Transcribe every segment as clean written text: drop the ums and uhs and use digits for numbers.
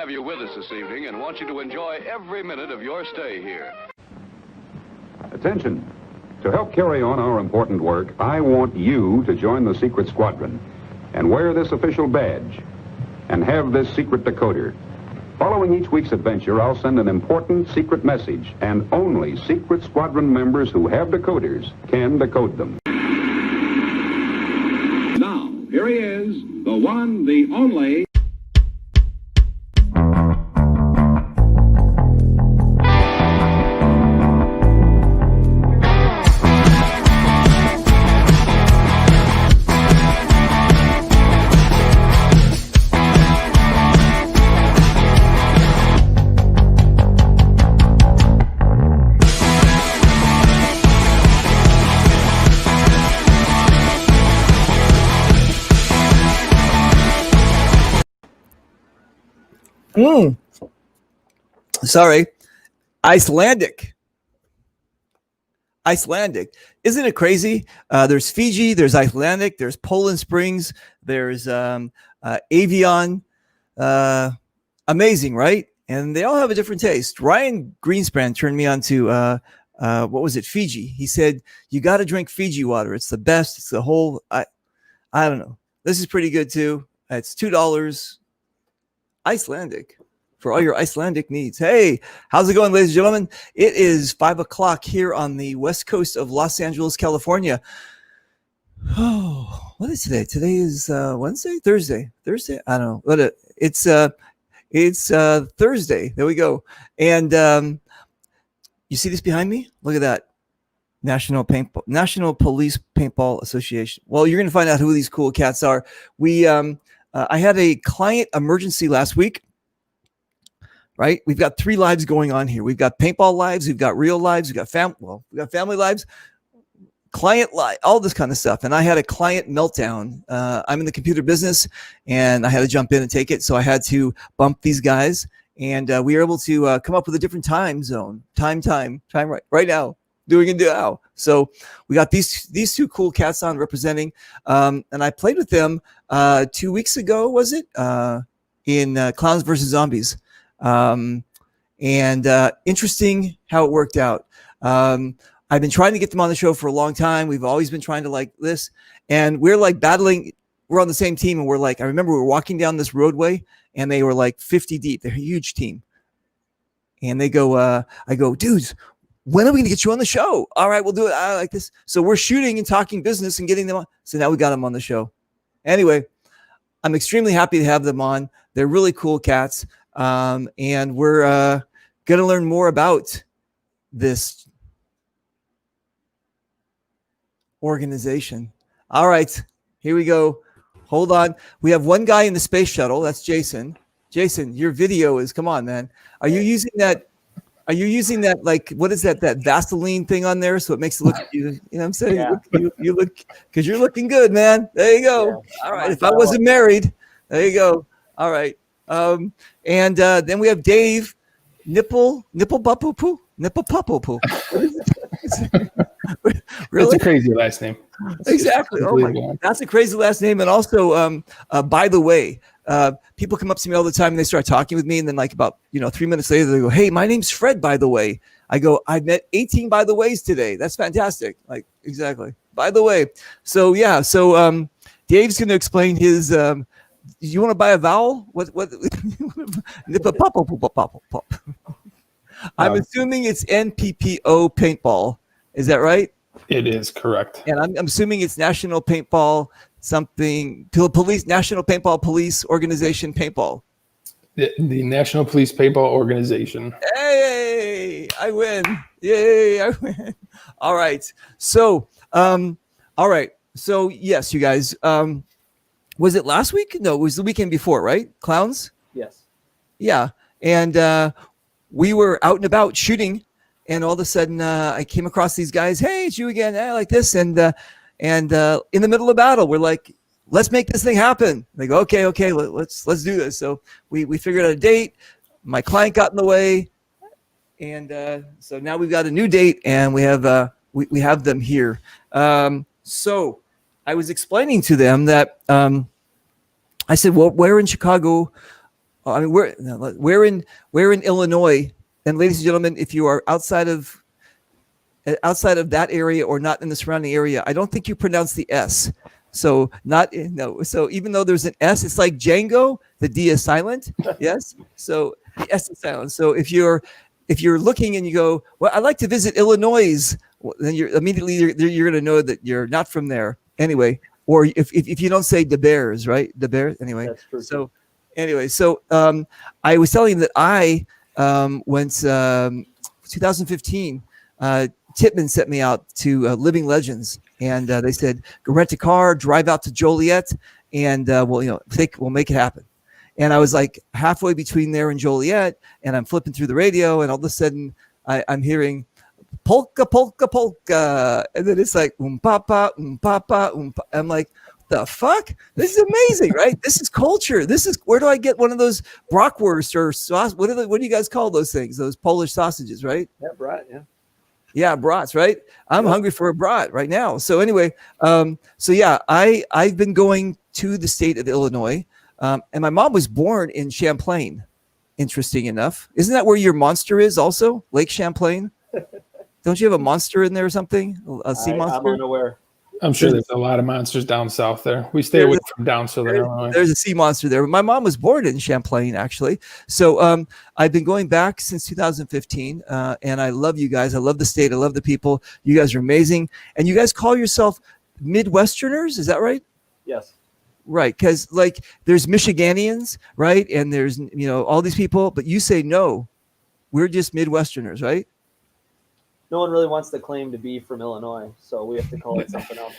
have you with us this evening and want you to enjoy every minute of your stay here. Attention. To help carry on our important work, I want you to join the secret squadron and wear this official badge and have this secret decoder. Following each week's adventure, I'll send an important secret message, and only secret squadron members who have decoders can decode them. Now, here he is, the one, the only... Sorry. Icelandic. Isn't it crazy? There's Fiji, there's Icelandic, there's Poland Springs, there's Avion. Amazing, right? And they all have a different taste. Ryan Greenspan turned me on to, what was it, Fiji. He said, you got to drink Fiji water. It's the best. It's the whole, I don't know. This is pretty good too. It's $2. Icelandic. For all your Icelandic needs. Hey, how's it going, ladies and gentlemen? It is 5 o'clock here on the west coast of Los Angeles, California. Oh, what is today? Today is Wednesday, Thursday. I don't know. But it's Thursday. There we go. And you see this behind me? Look at that. National Police Paintball Association. Well, you're going to find out who these cool cats are. I had a client emergency last week. Right? We've got 3 lives going on here. We've got paintball lives. We've got real lives. We've got family lives, client life, all this kind of stuff. And I had a client meltdown. I'm in the computer business and I had to jump in and take it. So I had to bump these guys and we were able to come up with a different time zone, time right now, doing it now. So we got these 2 cool cats on representing. And I played with them 2 weeks ago, was it? In Clowns versus Zombies. Interesting how it worked out. I've been trying to get them on the show for a long time. We've always been trying to like this, and we're like battling. We're on the same team, and we're like, I remember we were walking down this roadway and they were like 50 deep. They're a huge team. And they go, I go, dudes, when are we going to get you on the show? All right, we'll do it. I like this. So we're shooting and talking business and getting them on. So now we got them on the show. Anyway, I'm extremely happy to have them on. They're really cool cats. And we're going to learn more about this organization. All right, here we go. Hold on. We have one guy in the space shuttle. That's Jason. Jason, your video is, come on, man. Are you using that? Like, what is that Vaseline thing on there? So it makes it look, you know what I'm saying? Yeah. You look, because you're looking good, man. There you go. Yeah. All right. If I wasn't married, there you go. All right. And then we have Dave Nipple Papu. Really? That's a crazy last name. Exactly. Oh my God. That's a crazy last name. And also, by the way, people come up to me all the time and they start talking with me. And then like about, 3 minutes later, they go, hey, my name's Fred, by the way. I go, I met 18 by the ways today. That's fantastic. Like, exactly. By the way. So yeah. So, Dave's going to explain his, you want to buy a vowel? What? I'm assuming it's NPPO paintball. Is that right? It is correct. And I'm assuming it's National Paintball something police, National Paintball Police Organization paintball. The National Police Paintball Organization. Hey, I win! Yay, I win! All right. So, all right. So yes, you guys. Was it last week? No, it was the weekend before, right? Clowns? Yes. Yeah. And we were out and about shooting, and all of a sudden I came across these guys. Hey, it's you again. I like this. And in the middle of battle, we're like, let's make this thing happen. They go, okay, let's do this. So we figured out a date. My client got in the way, and so now we've got a new date, and we have we have them here. So I was explaining to them that I said, well, where in Chicago Oh, I mean, we're in Illinois, and ladies and gentlemen, if you are outside of that area or not in the surrounding area, I don't think you pronounce the S. So not no. So even though there's an S, it's like Django. The D is silent. Yes. So the S is silent. So if you're looking and you go, well, I'd like to visit Illinois, well, then you're going to know that you're not from there anyway. Or if you don't say the Bears, right? The Bears anyway. That's true. So anyway, I was telling him that I went 2015. Titman sent me out to Living Legends, and they said, go rent a car, drive out to Joliet, and we'll make it happen. And I was like halfway between there and Joliet, and I'm flipping through the radio, and all of a sudden I'm hearing polka, polka, polka, and then it's like papa, papa. I'm like, the fuck? This is amazing, right? This is culture. This is where do I get one of those bratwurst or sauce? What do you guys call those things? Those Polish sausages, right? Yeah, brat. Yeah. Yeah, brats, right? I'm hungry for a brat right now. So anyway, I've been going to the state of Illinois, and my mom was born in Champlain. Interesting enough, isn't that where your monster is? Also, Lake Champlain. Don't you have a monster in there or something? A sea monster? I'm unaware. I'm sure there's a lot of monsters down south there. We stay away from down southern Illinois. There's a sea monster there. My mom was born in Champlain, actually. So I've been going back since 2015, and I love you guys. I love the state. I love the people. You guys are amazing. And you guys call yourself Midwesterners? Is that right? Yes. Right, because like there's Michiganians, right? And there's, all these people, but you say, no, we're just Midwesterners, right? No one really wants to claim to be from Illinois, so we have to call it something else.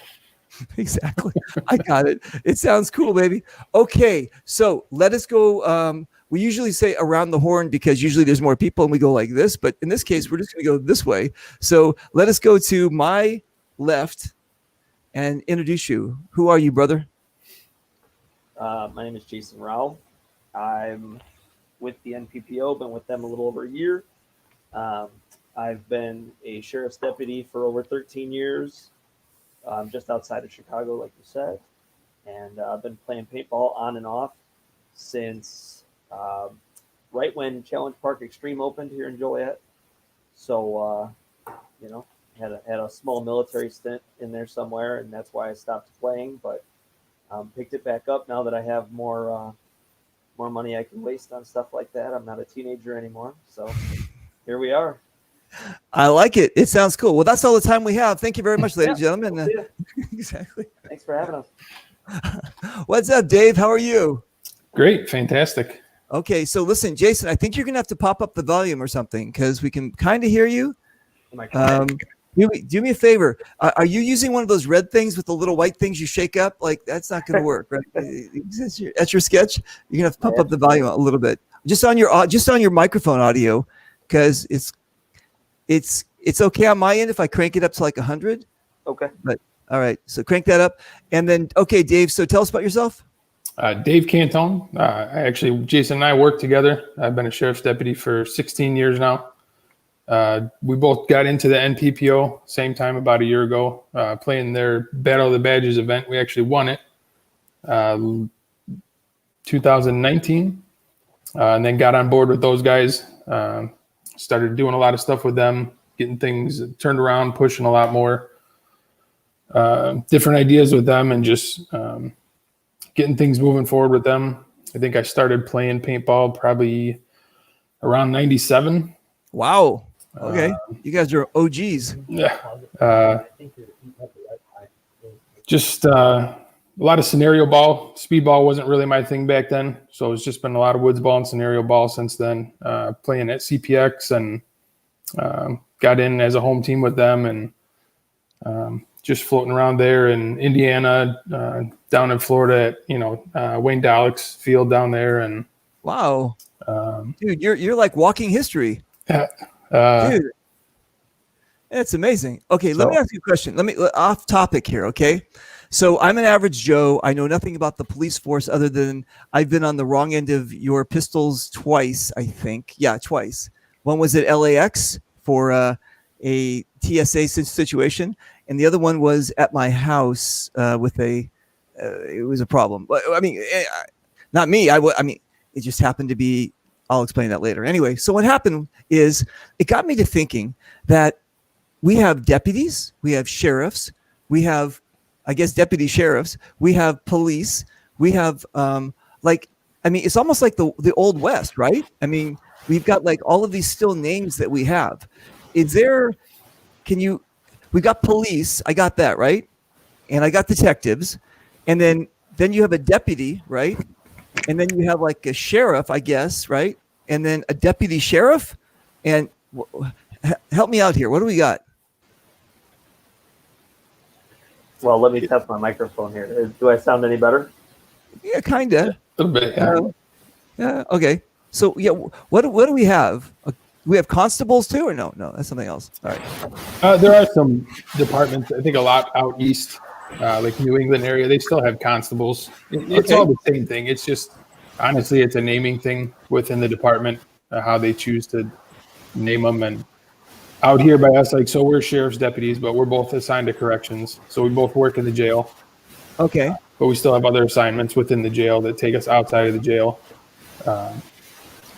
Exactly. I got it. It sounds cool, baby. Okay, so let us go. We usually say around the horn because usually there's more people and we go like this, but in this case, we're just going to go this way. So let us go to my left and introduce you. Who are you, brother? My name is Jason Rao. I'm with the NPPO, been with them a little over a year. I've been a sheriff's deputy for over 13 years, just outside of Chicago, like you said. And I've been playing paintball on and off since right when Challenge Park Extreme opened here in Joliet. So, had a small military stint in there somewhere, and that's why I stopped playing. But picked it back up now that I have more money I can waste on stuff like that. I'm not a teenager anymore, so here we are. I like it. It sounds cool. Well, that's all the time we have. Thank you very much, ladies and gentlemen. We'll Exactly. Thanks for having us. What's up, Dave? How are you? Great, fantastic. Okay, so listen, Jason, I think you're gonna have to pop up the volume or something because we can kind of hear you. Do me a favor. Are you using one of those red things with the little white things you shake up? Like that's not going to work, right? That's your sketch. You're gonna have to pump up the volume a little bit, just on your microphone audio, because it's okay on my end if I crank it up to like 100. Okay. But all right, so crank that up, and then okay, Dave. So tell us about yourself. Dave Cantone. Jason and I work together. I've been a sheriff's deputy for 16 years now. We both got into the NPPO same time about a year ago, playing their Battle of the Badges event. We actually won it 2019, and then got on board with those guys. Started doing a lot of stuff with them, getting things turned around, pushing a lot more different ideas with them, and just getting things moving forward with them. I think I started playing paintball probably around 97. Wow. Okay. You guys are OGs. Yeah. Just a lot of scenario ball. Speedball wasn't really my thing back then. So it's just been a lot of woods ball and scenario ball since then. Playing at CPX and got in as a home team with them, and just floating around there in Indiana, down in Florida at, Wayne Dalek's field down there. And wow. Dude, you're like walking history. Yeah. Dude, that's amazing. Okay, let me ask you a question. Let me off topic here. Okay, so I'm an average Joe. I know nothing about the police force other than I've been on the wrong end of your pistols twice. I think, yeah, twice. One was at LAX for a TSA situation, and the other one was at my house with it was a problem. But I mean, not me. I mean, it just happened to be. I'll explain that later. Anyway, so what happened is it got me to thinking that we have deputies, we have sheriffs, we have, I guess, deputy sheriffs, we have police, we have it's almost like the Old West, right? I mean, we've got like all of these still names that we have. We got police, I got that, right? And I got detectives, and then you have a deputy, right? And then you have like a sheriff, I guess, right? And then a deputy sheriff. And help me out here. What do we got? Well, let me test my microphone here. Do I sound any better? Yeah, kind of. A little bit, yeah. Yeah. Okay. So yeah, what do we have? We have constables too, or no? No, that's something else. All right. There are some departments. I think a lot out east, like New England area, they still have constables. It's all the same thing. It's just honestly, it's a naming thing within the department, how they choose to name them. And out here by us, like, so we're sheriff's deputies, but we're both assigned to corrections. So we both work in the jail. Okay. But we still have other assignments within the jail that take us outside of the jail.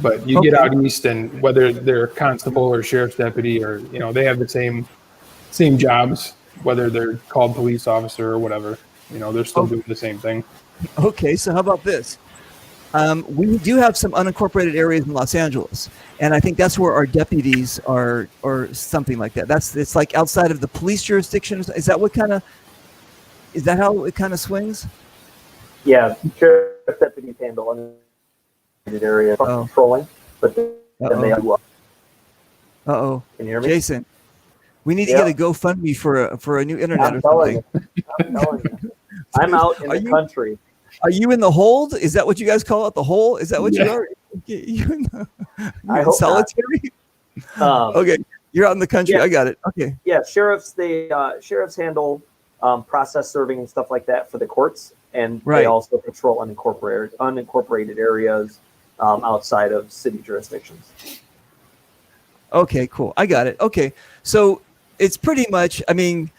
But you get out east, and whether they're constable or sheriff's deputy, or they have the same jobs, whether they're called police officer or whatever. They're still doing the same thing. Okay, so how about this? We do have some unincorporated areas in Los Angeles, and I think that's where our deputies are, or something like that. It's like outside of the police jurisdiction. Is that how it kind of swings? Yeah, sheriff deputies handle unincorporated area patrolling, but then they do. Uh-oh. Can you hear me? Jason, we need to get a GoFundMe for a new internet or something. I'm telling you. I'm out in the country. Are you in the hold? Is that what you guys call it? The hole? Is that what you are? You in solitary? Okay, you're out in the country. Yeah. I got it. Okay. Yeah, sheriffs handle process serving and stuff like that for the courts, and they also patrol unincorporated areas outside of city jurisdictions. Okay, cool. I got it. Okay, so it's pretty much. I mean,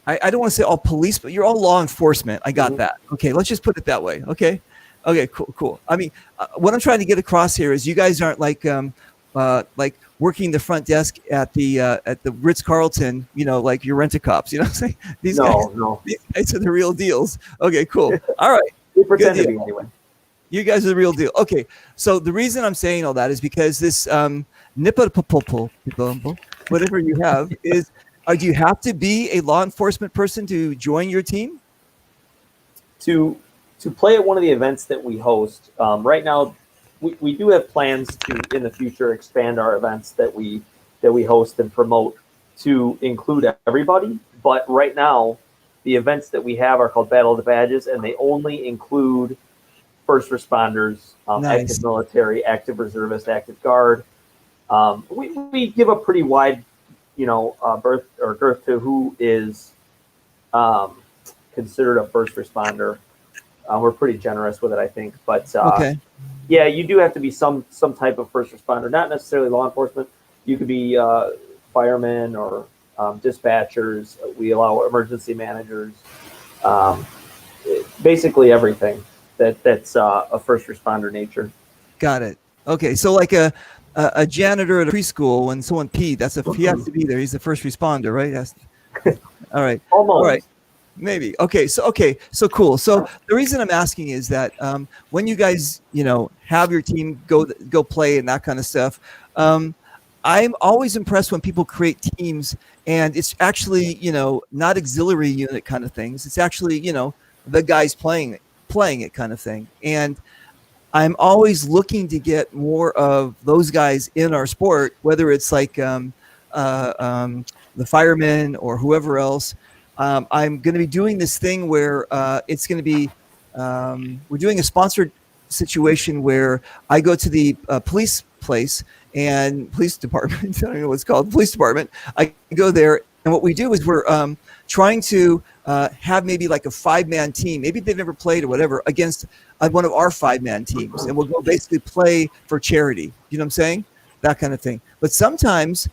I don't want to say all police, but you're all law enforcement. I got that. Okay, let's just put it that way. Okay, cool. I mean, what I'm trying to get across here is you guys aren't like working the front desk at the Ritz-Carlton, like your rent-a-cops. You know what I'm saying? These guys are the real deals. Okay, cool. All right. We pretend to be anyway. You guys are the real deal. Okay, so the reason I'm saying all that is because this whatever you have is. Do you have to be a law enforcement person to join your team? To play at one of the events that we host, right now, we do have plans to, in the future, expand our events that we host and promote to include everybody. But right now, the events that we have are called Battle of the Badges, and they only include first responders, active military, active reservist, active guard. We give a pretty wide birth or girth to who is considered a first responder. We're pretty generous with it, I think. But yeah, you do have to be some type of first responder, not necessarily law enforcement. You could be firemen or dispatchers. We allow emergency managers. Basically everything that's a first responder nature. Got it. Okay, so like a janitor at a preschool, when someone peed, he has to be there. He's the first responder, right? All right. Almost. All right. Maybe. Okay. So cool. So the reason I'm asking is that when you guys, have your team go play and that kind of stuff, I'm always impressed when people create teams and it's actually, not auxiliary unit kind of things. It's actually, the guys playing it kind of thing. And I'm always looking to get more of those guys in our sport, whether it's like the firemen or whoever else. I'm going to be doing this thing where it's going to be we're doing a sponsored situation where I go to the police place and police department. I don't know what it's called, police department. I go there, and what we do is we're trying to have maybe like a 5-man team. Maybe they've never played or whatever against one of our 5-man teams, and we'll go basically play for charity. You know what I'm saying? That kind of thing. But sometimes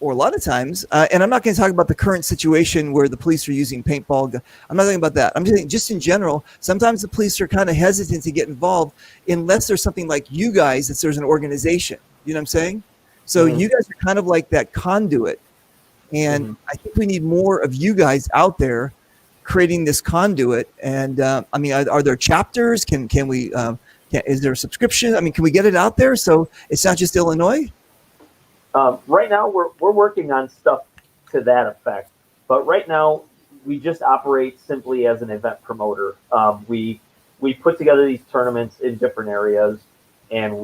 or a lot of times, and I'm not going to talk about the current situation where the police are using paintball. I'm not talking about that. I'm just saying, just in general, sometimes the police are kind of hesitant to get involved unless there's something like you guys, that there's an organization. You know what I'm saying? So you guys are kind of like that conduit. And I think we need more of you guys out there creating this conduit. And I mean, are there chapters? Can we, is there a subscription? I mean, can we get it out there so it's not just Illinois? Right now, we're working on stuff to that effect. But right now, we just operate simply as an event promoter. We put together these tournaments in different areas, and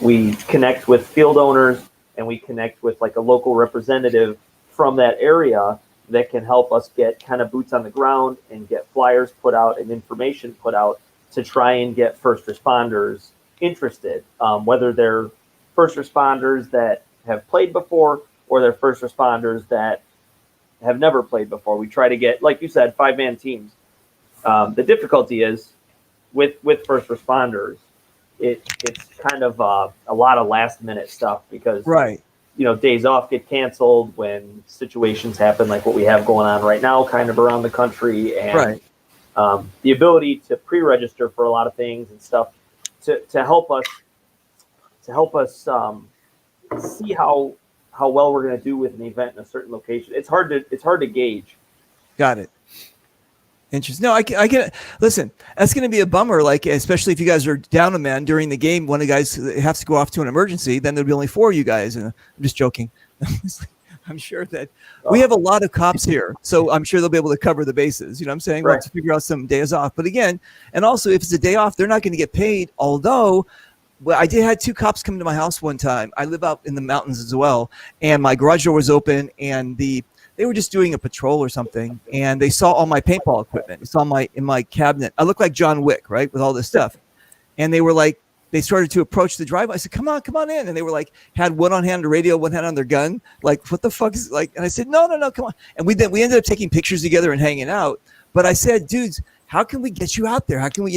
we connect with field owners, and we connect with like a local representative from that area that can help us get kind of boots on the ground and get flyers put out and information put out to try and get first responders interested, whether they're first responders that have played before or they're first responders that have never played before. We try to get, like you said, 5-man teams. The difficulty is with first responders, it's kind of a lot of last minute stuff because days off get canceled when situations happen like what we have going on right now kind of around the country, and the ability to pre-register for a lot of things and stuff to help us see how well we're going to do with an event in a certain location. It's hard to gauge. Got it. Interesting. No, I get it. Listen, that's going to be a bummer. Like, especially if you guys are down a man during the game, one of the guys has to go off to an emergency, then there'll be only 4 of you guys. And I'm just joking. I'm sure that we have a lot of cops here, so I'm sure they'll be able to cover the bases. You know what I'm saying? We'll have to figure out some days off. But again, and also if it's a day off, they're not going to get paid. Although, well, I did had 2 cops come to my house one time. I live out in the mountains as well, and my garage door was open, and they were just doing a patrol or something, and they saw all my paintball equipment. They saw in my cabinet. I look like John Wick, right, with all this stuff. And they were like, they started to approach the driveway. I said, come on in. And they were like, had one on hand the radio, one hand on their gun. Like, what the fuck is like? And I said, no, come on. And we ended up taking pictures together and hanging out. But I said, dudes, how can we get you out there? How can we,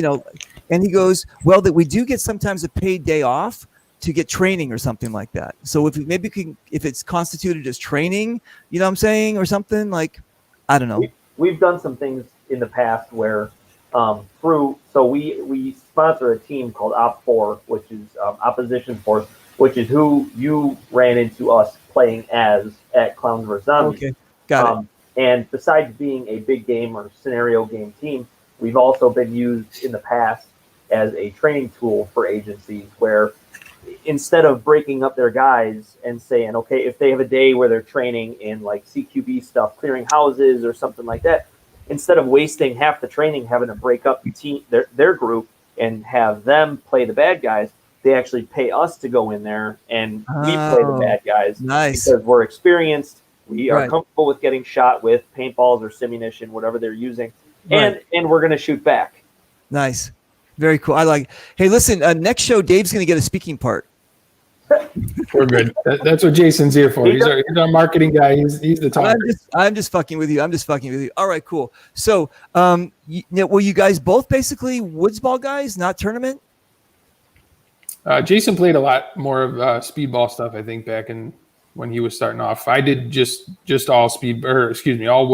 and he goes, well, that we do get sometimes a paid day off to get training or something like that. So if it's constituted as training, you know what I'm saying, or something like, I don't know. We've done some things in the past where we sponsor a team called Op4, which is Opposition Force, which is who you ran into us playing as at Clowns vs. Zombies. Okay, got it. And besides being a big game or scenario game team, we've also been used in the past as a training tool for agencies where instead of breaking up their guys and saying, okay, if they have a day where they're training in like CQB stuff, clearing houses or something like that, instead of wasting half the training having to break up their group and have them play the bad guys, they actually pay us to go in there and we play the bad guys. Nice. Because we're experienced, we are comfortable with getting shot with paintballs or simunition, whatever they're using, and we're going to shoot back. Nice. Very cool. I like it. Hey, listen, next show, Dave's going to get a speaking part. We're good. That's what Jason's here for. He's our marketing guy. He's the talker. I'm just fucking with you. All right, cool. So, were you guys both basically woods ball guys, not tournament? Jason played a lot more of speedball stuff, I think, back in when he was starting off. I did just all all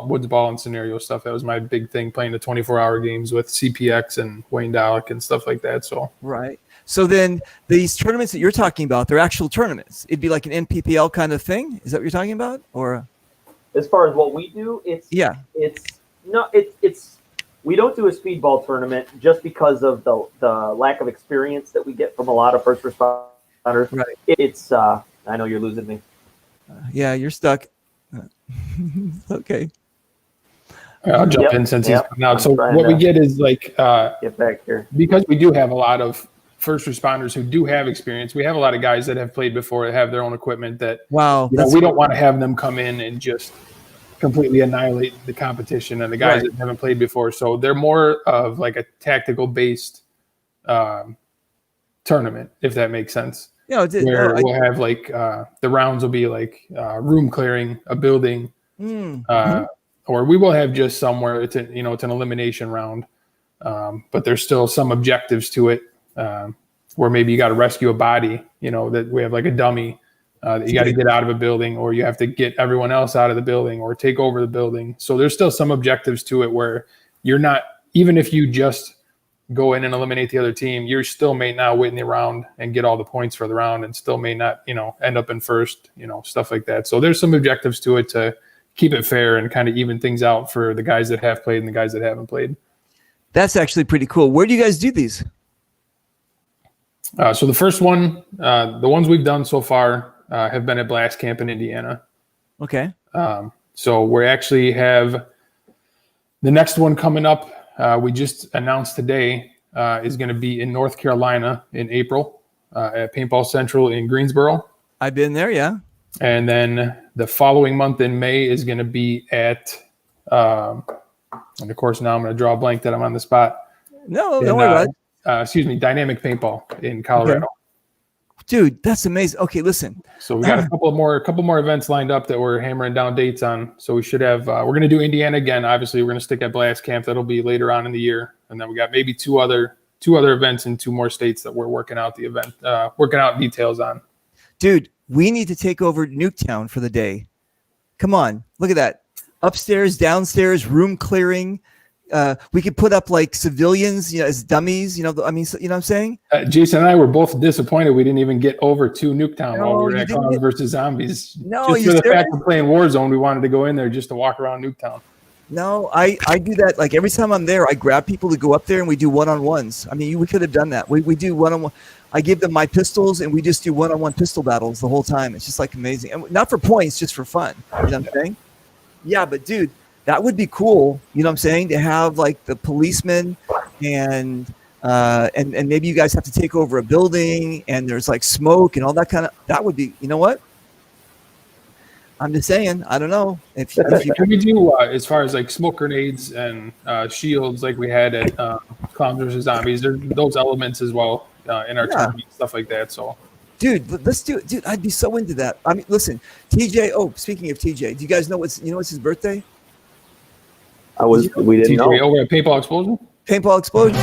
woods ball and scenario stuff. That was my big thing, playing the 24-hour games with CPX and Wayne Dalek and stuff like that. So right. So then these tournaments that you're talking about, they're actual tournaments. It'd be like an NPPL kind of thing. Is that what you're talking about? Or as far as what we do, it's we don't do a speedball tournament just because of the lack of experience that we get from a lot of first responders. Right. It's I know you're losing me. Yeah, you're stuck. Okay. I'll jump in since he's coming out. So what we get is like get back here, because we do have a lot of first responders who do have experience. We have a lot of guys that have played before, that have their own equipment that we don't want to have them come in and just completely annihilate the competition and the guys that haven't played before. So they're more of like a tactical based tournament, if that makes sense. We'll have like the rounds will be like room clearing a building, or we will have just somewhere it's an elimination round, but there's still some objectives to it, where maybe you got to rescue a body, that we have like a dummy You got to get out of a building, or you have to get everyone else out of the building, or take over the building. So there's still some objectives to it where you're not, even if you just go in and eliminate the other team, you still may not win the round and get all the points for the round, and still may not, end up in first, stuff like that. So there's some objectives to it to keep it fair and kind of even things out for the guys that have played and the guys that haven't played. That's actually pretty cool. Where do you guys do these? So the first one, the ones we've done so far have been at Blast Camp in Indiana. Okay. So we actually have the next one coming up. We just announced today is going to be in North Carolina in April at Paintball Central in Greensboro. I've been there, yeah. And then the following month in May is going to be at, and of course now I'm going to draw a blank that I'm on the spot. No, don't worry about it. Dynamic Paintball in Colorado. Okay. Dude, that's amazing. Okay, listen. So we got a couple more events lined up that we're hammering down dates on. So we should have. We're going to do Indiana again. Obviously, we're going to stick at Blast Camp. That'll be later on in the year, and then we got maybe two other events in 2 more states that we're working out details on. Dude, we need to take over Nuketown for the day. Come on, look at that. Upstairs, downstairs, room clearing. We could put up like civilians, as dummies. You know what I'm saying? Jason and I were both disappointed we didn't even get over to Nuketown while we were at Clowns versus Zombies. No, just for the fact of playing Warzone, we wanted to go in there just to walk around Nuketown. No, I do that. Like every time I'm there, I grab people to go up there and we do one-on-ones. I mean, we could have done that. We do one-on-one. I give them my pistols and we just do one-on-one pistol battles the whole time. It's just like amazing. And not for points, just for fun. You know what I'm saying? Yeah, but dude, that would be cool. You know what I'm saying? To have like the policemen and maybe you guys have to take over a building and there's like smoke and all that kind of, that would be, you know what? I'm just saying, I don't know. If you can we do as far as like smoke grenades and shields like we had at Clowns vs. Zombies, there's those elements as well in our tournament, stuff like that. So, dude, let's do it. Dude, I'd be so into that. I mean, listen, TJ. Oh, speaking of TJ, do you guys know what's his birthday? We didn't TJ know. Over at Paintball Explosion. Paintball Explosion.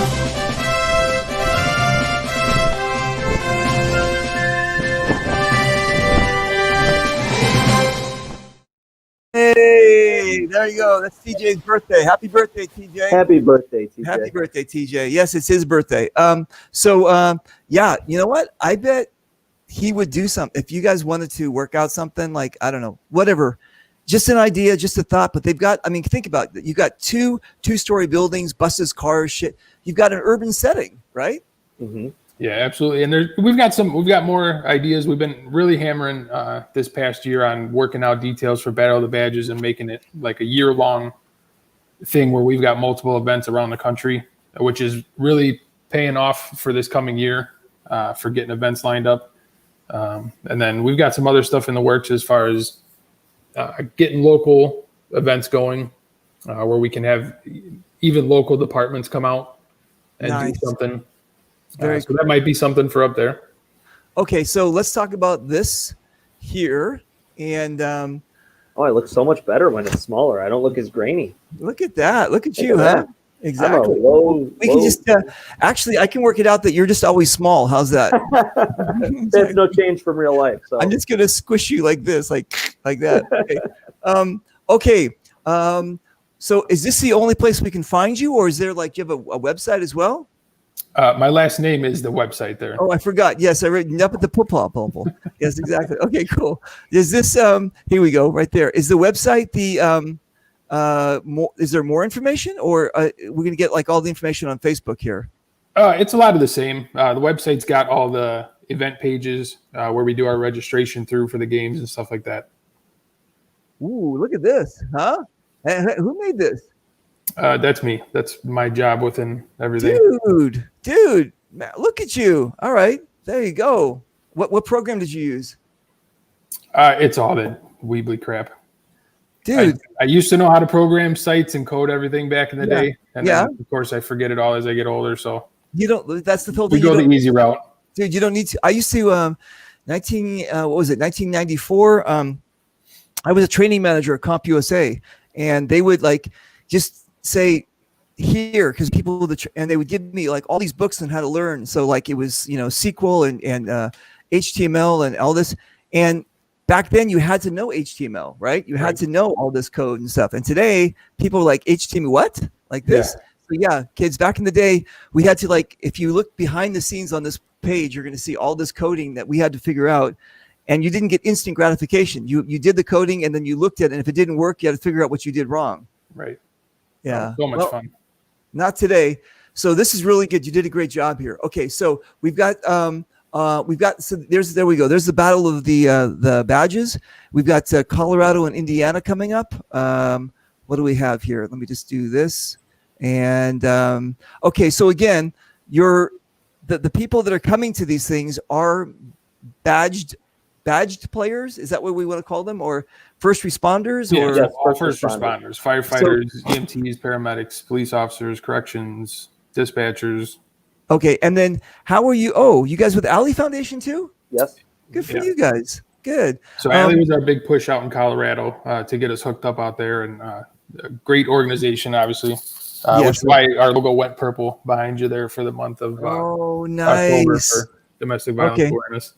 Hey, there you go. That's TJ's birthday. Happy birthday, TJ. Happy birthday, TJ. Happy birthday, TJ. Yes, it's his birthday. Yeah, you know what? I bet he would do something. If you guys wanted to work out something, like, I don't know, whatever, just an idea, just a thought, but they've got, I mean, think about it. You got two-story buildings, buses, cars, shit. You've got an urban setting, right? Mm-hmm. Yeah, absolutely. And we've got more ideas. We've been really hammering this past year on working out details for Battle of the Badges and making it like a year-long thing where we've got multiple events around the country, which is really paying off for this coming year for getting events lined up. And then we've got some other stuff in the works as far as getting local events going where we can have even local departments come out and do something. So that might be something for up there. Okay, so let's talk about this here. And it looks so much better when it's smaller. I don't look as grainy. Look at that. Look at you, huh? Exactly. We can just actually, I can work it out that you're just always small. How's that? That's no change from real life. So I'm just gonna squish you like this, like that. Okay. So is this the only place we can find you, or is there like you have a website as well? My last name is the website there. Oh, I forgot. Yes, I read up at the Pumple. Yes, exactly. Okay, cool. Is this here we go, right there. Is the website the is there more information, or we're gonna get like all the information on Facebook here? It's a lot of the same. The website's got all the event pages where we do our registration through for the games and stuff like that. Ooh, look at this, huh? Who made this? That's me. That's my job within everything. Dude, man, look at you. All right, there you go. What program did you use? It's all that Weebly crap. Dude, I used to know how to program sites and code everything back in the day, and then, of course I forget it all as I get older. So you don't. That's the whole thing. We go the easy route, dude. You don't need to. I used to 1994. I was a training manager at CompUSA, and they would like just say here because people and they would give me like all these books on how to learn. So like it was SQL and HTML and all this. And back then you had to know HTML, right? You had to know all this code and stuff. And today people are like, HTML, what? Like this? Yeah. So yeah, kids, back in the day, we had to, like, if you look behind the scenes on this page, you're going to see all this coding that we had to figure out. And you didn't get instant gratification. You did the coding and then you looked at it. And if it didn't work, you had to figure out what you did wrong. Right. Yeah. So much fun. Not today. So this is really good. You did a great job here. Okay. So we've got so there we go. There's the battle of the badges. We've got Colorado and Indiana coming up. What do we have here? Let me just do this. And okay, so again, the people that are coming to these things are badged players. Is that what we want to call them, or first responders? Yeah, or yes, all first responders, firefighters, EMTs, paramedics, police officers, corrections, dispatchers. Okay, and then how are you? Oh, you guys with Alley Foundation too? Yes. Good for you guys. Good. So Alley was our big push out in Colorado to get us hooked up out there, and a great organization, obviously. Which is why our logo went purple behind you there for the month of nice. October for domestic violence awareness.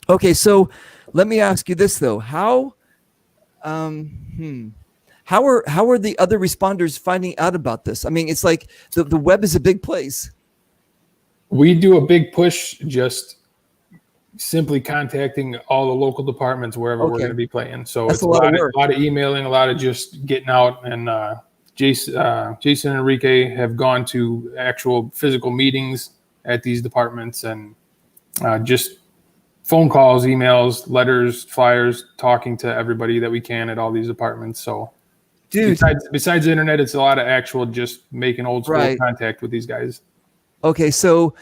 Okay, so let me ask you this though: how are the other responders finding out about this? I mean, it's like the web is a big place. We do a big push, just simply contacting all the local departments wherever we're going to be playing. So it's a lot of emailing, a lot of just getting out. And Jason and Enrique have gone to actual physical meetings at these departments, and just phone calls, emails, letters, flyers, talking to everybody that we can at all these departments. So dude, besides the internet, it's a lot of actual just making old school contact with these guys. Okay, so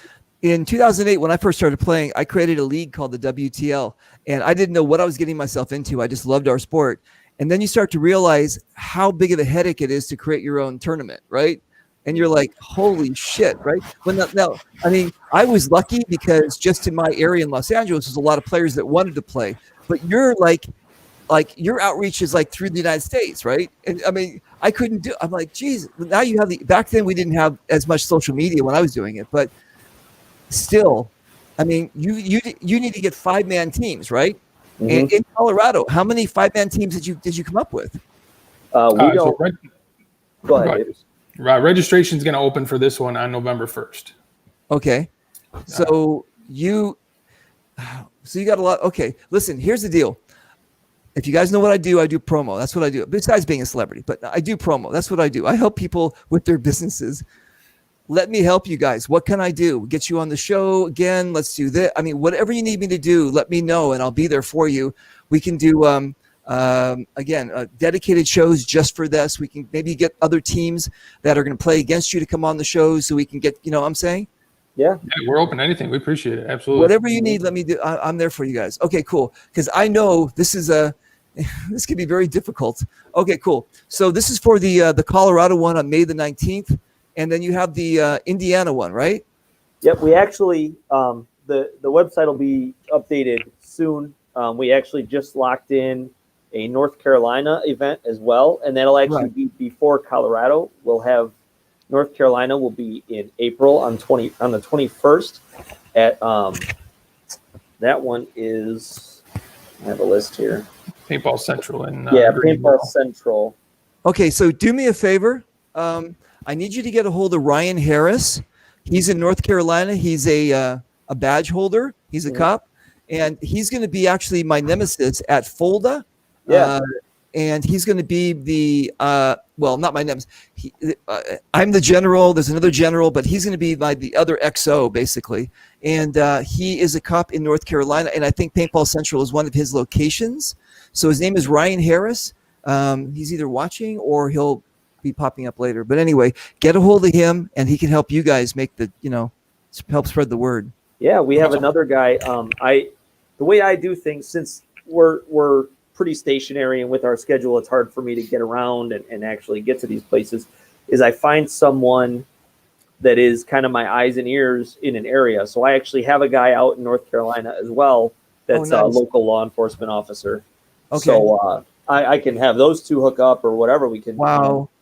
in 2008, when I first started playing, I created a league called the WTL, and I didn't know what I was getting myself into. I just loved our sport. And then you start to realize how big of a headache it is to create your own tournament, right? And you're like, holy shit, right? Now, I mean, I was lucky because just in my area in Los Angeles, there's a lot of players that wanted to play. But you're like your outreach is like through the United States, right? And I mean, I'm like, geez, now you have back then we didn't have as much social media when I was doing it, but still, I mean, you need to get 5-man teams, right? Mm-hmm. And in Colorado, how many 5-man teams did you come up with? Go ahead. Registration is going to open for this one on November 1st. Okay, so you got a lot. Okay, listen, here's the deal. If you guys know what I do promo. That's what I do. Besides being a celebrity, but I do promo. That's what I do. I help people with their businesses. Let me help you guys. What can I do? Get you on the show again. Let's do that. I mean, whatever you need me to do, let me know, and I'll be there for you. We can do dedicated shows just for this. We can maybe get other teams that are going to play against you to come on the show, so we can get. You know what I'm saying? Yeah, we're open to anything. We appreciate it. Absolutely. Whatever you need, let me do. I'm there for you guys. Okay, cool. Because I know this can be very difficult. Okay, cool. So this is for the Colorado one on May the 19th. And then you have the Indiana one, right? Yep. We actually, the website will be updated soon. We actually just locked in a North Carolina event as well. And that'll actually be before Colorado. We'll have North Carolina will be in April on the 21st at, that one is, I have a list here. Paintball Central. Paintball Central. Okay. So do me a favor. I need you to get a hold of Ryan Harris. He's in North Carolina. He's a badge holder. He's a cop, and he's going to be actually my nemesis at Fulda. Yeah. And he's going to be the not my nemesis. I'm the general. There's another general, but he's going to be the other XO basically. And he is a cop in North Carolina, and I think Paintball Central is one of his locations. So his name is Ryan Harris. He's either watching or he'll be popping up later. But anyway, get a hold of him, and he can help you guys make help spread the word. Yeah, we have another guy. The way I do things, since we're pretty stationary and with our schedule, it's hard for me to get around and actually get to these places, is I find someone that is kind of my eyes and ears in an area. So I actually have a guy out in North Carolina as well that's a local law enforcement officer. Okay. So I can have those two hook up or whatever. We can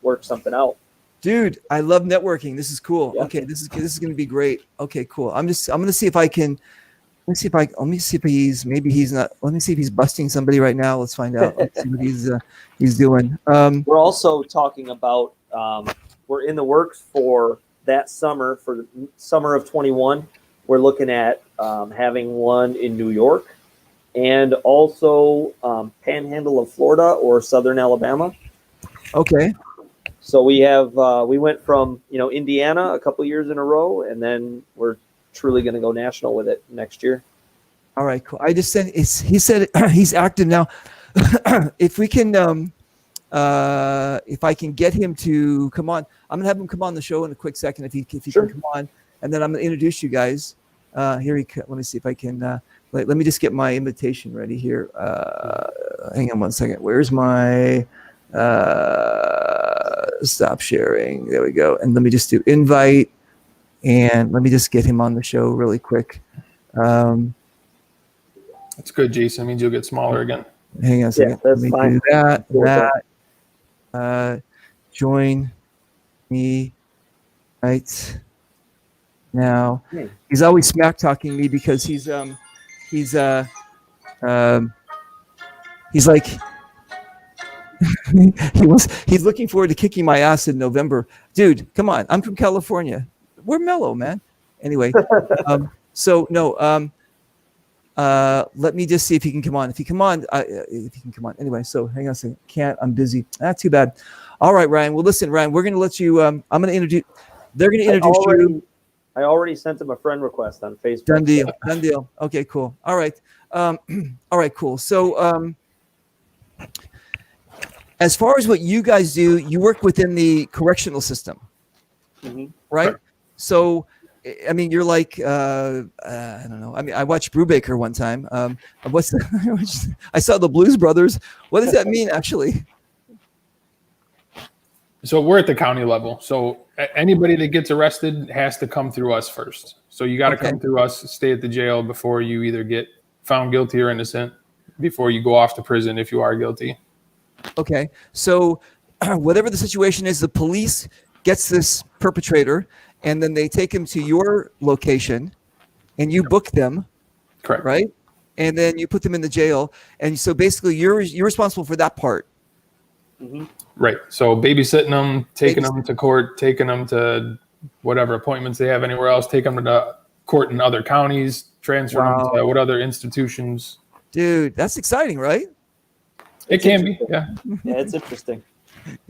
work something out. Dude, I love networking. This is cool. Yeah. Okay, this is going to be great. Okay, cool. I'm going to see if I can Let me see if he's not. Let me see if he's busting somebody right now. Let's find out. Let's see what he's doing. We're also talking about we're in the works for that summer, for the summer of 21. We're looking at having one in New York and also Panhandle of Florida or Southern Alabama. Okay. So we have we went from Indiana a couple years in a row, and then we're truly going to go national with it next year. All right, cool. I just said he said he's active now. If we can, if I can get him to come on, I'm gonna have him come on the show in a quick second. If he Sure. can come on, and then I'm gonna introduce you guys. Let me see if I can. Let me just get my invitation ready here. Hang on one second. Where's my stop sharing? There we go. And let me just do invite. And let me just get him on the show really quick. That's good, Jason. It means you'll get smaller again. Hang on a second. Yeah, that's let me fine. do that. Join me right now. Hey. He's always smack talking me because he's like he's looking forward to kicking my ass in November. Dude, come on. I'm from California. We're mellow, man. Anyway, let me just see if he can come on. If he can come on. Anyway, so hang on a second. Can't. I'm busy. Too bad. All right, Ryan. Well, listen, Ryan, we're going to let you. I'm going to introduce. They're going to introduce you. I already sent him a friend request on Facebook. Done deal. Done deal. Okay, cool. All right. All right, cool. So, as far as what you guys do, you work within the correctional system, right? Correct. So, I mean, you're like, I don't know. I mean, I watched Brubaker one time. I saw the Blues Brothers. What does that mean, actually? So we're at the county level. So anybody that gets arrested has to come through us first. So you got to come through us, stay at the jail before you either get found guilty or innocent, before you go off to prison if you are guilty. Okay. So whatever the situation is, the police gets this perpetrator, and then they take him to your location, and you book them. Correct. Right? And then you put them in the jail. And so basically you're responsible for that part. Right. So babysitting them, taking them to court, taking them to whatever appointments they have anywhere else, take them to the court in other counties, transfer them to what other institutions. Dude, that's exciting, right? It can be, yeah. Yeah, it's interesting.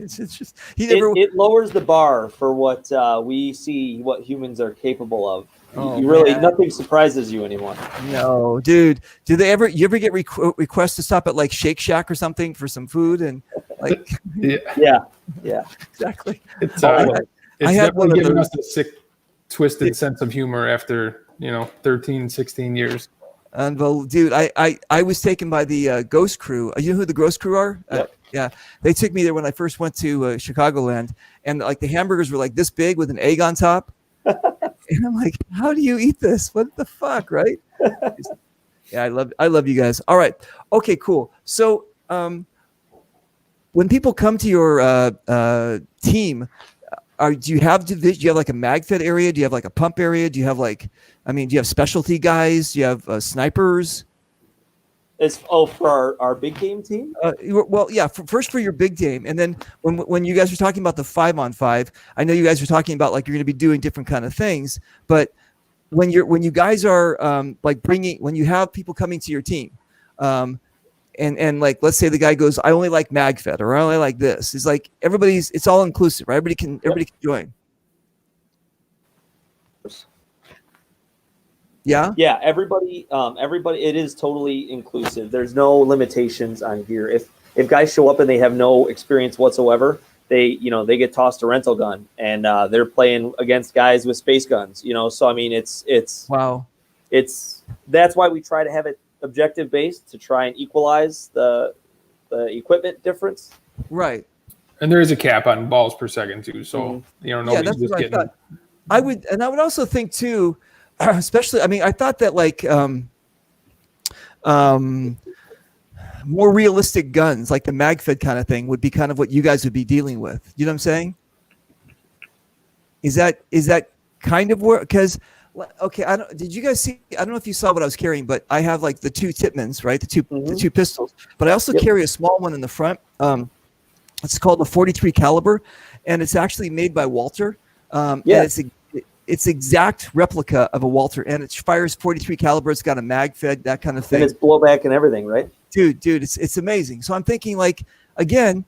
It's just it lowers the bar for what we see, what humans are capable of. Oh, you really man. Nothing surprises you anymore. No, dude. Do you ever get requests to stop at like Shake Shack or something for some food and like? Yeah. Exactly. It's I had one definitely of giving those. us a sick, twisted sense of humor after 13, 16 years. And well, dude, I was taken by the Ghost Crew. You know who the Ghost Crew are? Yep. Yeah, they took me there when I first went to Chicagoland, and like the hamburgers were like this big with an egg on top, and I'm like, how do you eat this? What the fuck, right? Yeah, I love you guys. All right, okay, cool. So, when people come to your team, do you have like a mag-fed area? Do you have like a pump area? Do you have do you have specialty guys? Do you have snipers? For our big game team? Well, yeah. First for your big game, and then when you guys were talking about the 5-on-5, I know you guys were talking about like you're going to be doing different kind of things. But when you guys are when you have people coming to your team, and like let's say the guy goes, I only like mag-fed, or I only like this. It's like it's all inclusive, right? Everybody can join. Yeah. Yeah, everybody, it is totally inclusive. There's no limitations on gear. If guys show up and they have no experience whatsoever, they get tossed a rental gun, and they're playing against guys with space guns. So I mean, it's wow. That's why we try to have it objective based, to try and equalize the equipment difference. Right. And there is a cap on balls per second too. So nobody's just getting. I would also think too. Especially, I mean, I thought that like more realistic guns, like the mag-fed kind of thing, would be kind of what you guys would be dealing with. You know what I'm saying? Is that kind of where? Because Okay, did you guys see? I don't know if you saw what I was carrying, but I have like the 2 Tippmans, right? The two pistols, but I also carry a small one in the front. It's called the 43 caliber, and it's actually made by Walter. And it's exact replica of a Walter, and it fires 43 caliber. It's got a mag fed, that kind of thing. And it's blowback and everything, right? Dude, it's amazing. So I'm thinking, like, again,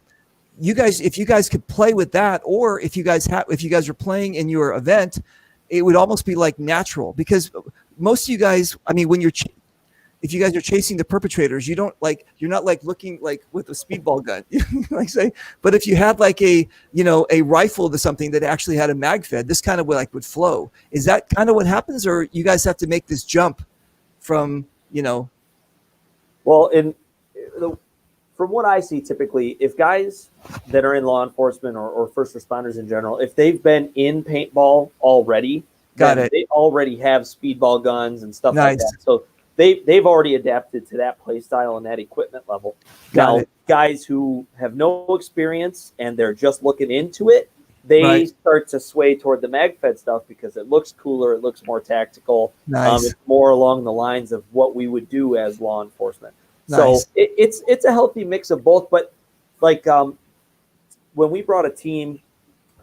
you guys, if you guys could play with that, or if you guys are playing in your event, it would almost be like natural, because most of you guys, I mean, if you guys are chasing the perpetrators, you're not like looking like with a speedball gun, like say, but if you had like a rifle to something that actually had a mag fed, this kind of would flow. Is that kind of what happens, or you guys have to make this jump from, Well, from what I see, typically, if guys that are in law enforcement or first responders in general, if they've been in paintball already, they already have speedball guns and stuff like that. So they've already adapted to that play style and that equipment level. Now, guys who have no experience and they're just looking into it, they start to sway toward the mag-fed stuff because it looks cooler, it looks more tactical, it's more along the lines of what we would do as law enforcement. So it's a healthy mix of both. But like when we brought a team,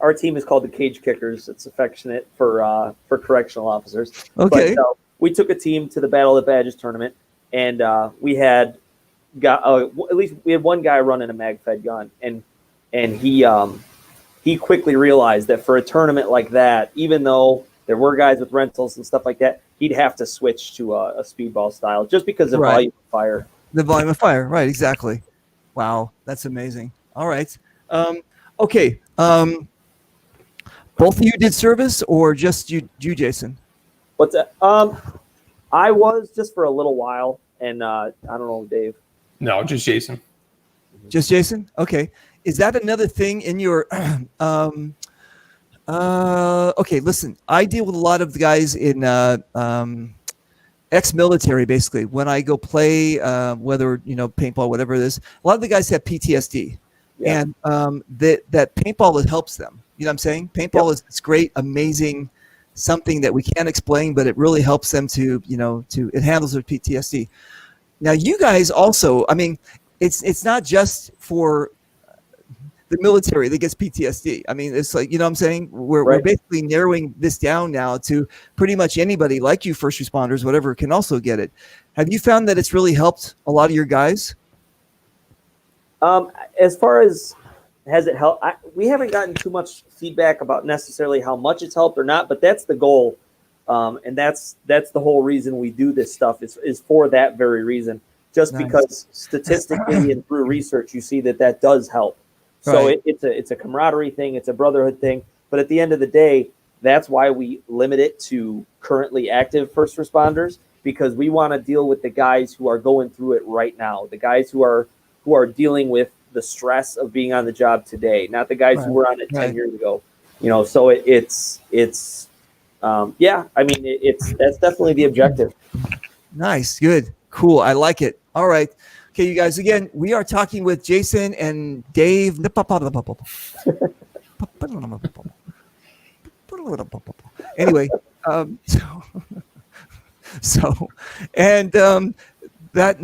our team is called the Cage Kickers. It's affectionate for correctional officers. Okay. But, we took a team to the Battle of the Badges tournament, and we had we had one guy running a mag-fed gun, and he quickly realized that for a tournament like that, even though there were guys with rentals and stuff like that, he'd have to switch to a speedball style just because of volume of fire. The volume of fire, right? Exactly. Wow, that's amazing. All right. Okay. Both of you did service, or just you Jason? What's that? I was just for a little while, and I don't know, Dave. No, just Jason. Just Jason? Okay. Is that another thing in your okay, listen, I deal with a lot of the guys in ex-military, basically. When I go play, whether paintball, whatever it is, a lot of the guys have PTSD, and that paintball helps them. You know what I'm saying? Paintball is it's great, amazing, something that we can't explain, but it really helps them to it handles their PTSD. Now, you guys also, I mean, it's not just for the military that gets PTSD. I mean, it's like, you know what I'm saying? We're basically narrowing this down now to pretty much anybody like you, first responders, whatever, can also get it. Have you found that it's really helped a lot of your guys? As far as has it helped, we haven't gotten too much feedback about necessarily how much it's helped or not, but that's the goal. And that's the whole reason we do this stuff is for that very reason, just because statistically and through research, you see that does help. So it's a camaraderie thing. It's a brotherhood thing. But at the end of the day, that's why we limit it to currently active first responders, because we want to deal with the guys who are going through it right now, the guys who are dealing with the stress of being on the job today, not the guys who were on it 10 years ago. So it's I mean, that's definitely the objective. Nice. Good. Cool. I like it. All right. Okay, you guys, again, we are talking with Jason and Dave. Anyway, that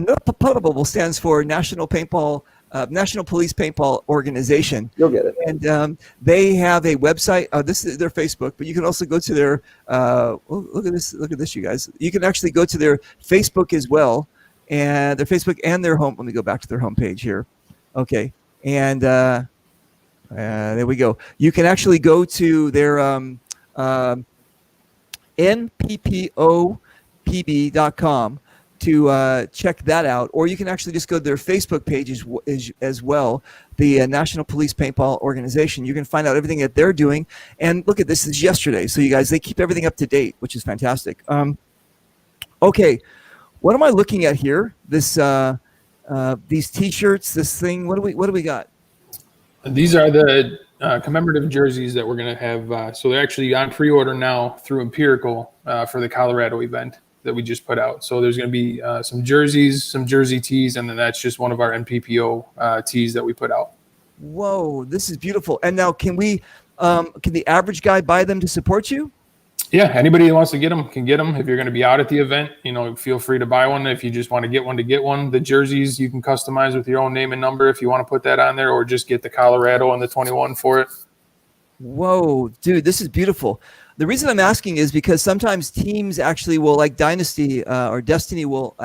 stands for National Police Paintball Organization. You'll get it. And they have a website. This is their Facebook, but you can also go to their. Look at this! Look at this, you guys. You can actually go to their Facebook as well, and their Facebook and their home. Let me go back to their homepage here. Okay, and there we go. You can actually go to their nppopb.com to check that out, or you can actually just go to their Facebook page as well, the National Police Paintball Organization. You can find out everything that they're doing. And look at this is yesterday, so you guys, they keep everything up to date, which is fantastic. Okay, what am I looking at here? This these T-shirts, this thing. What do we got? These are the commemorative jerseys that we're going to have. So they're actually on pre-order now through Empirical for the Colorado event that we just put out. So there's going to be some jerseys, some jersey tees, and then that's just one of our NPPO tees that we put out. Whoa, this is beautiful. And now can the average guy buy them to support you? Yeah, anybody who wants to get them can get them. If you're going to be out at the event, feel free to buy one. If you just want to get one, the jerseys you can customize with your own name and number if you want to put that on there, or just get the Colorado and the 21 for it. Whoa, dude, this is beautiful. The reason I'm asking is because sometimes teams actually will, like Dynasty or Destiny, will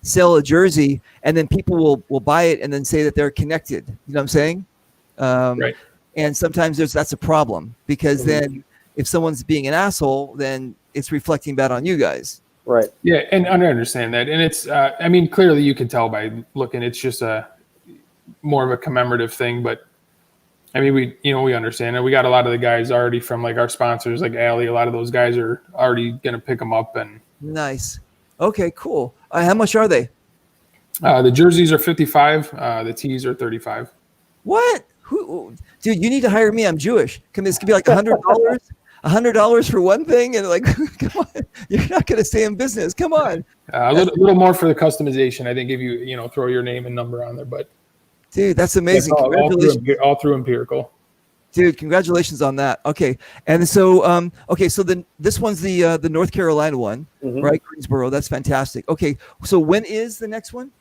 sell a jersey, and then people will buy it and then say that they're connected. You know what I'm saying? Right. And sometimes that's a problem, because then if someone's being an asshole, then it's reflecting bad on you guys. Right. Yeah, and I understand that. And it's, clearly you can tell by looking, it's just more of a commemorative thing. But we understand it. We got a lot of the guys already from like our sponsors, like Allie. A lot of those guys are already going to pick them up. And nice. Okay, cool. How much are they? The jerseys are $55. The tees are $35. What? Dude, you need to hire me. I'm Jewish. This could be like $100. $100 for one thing, and like, come on, you're not going to stay in business. Come on. A little more for the customization. I think if you throw your name and number on there, but dude, that's amazing. Congratulations. All through Empirical. Dude, congratulations on that. Okay, and so so then this one's the North Carolina one, right? Greensboro. That's fantastic. Okay, so when is the next one?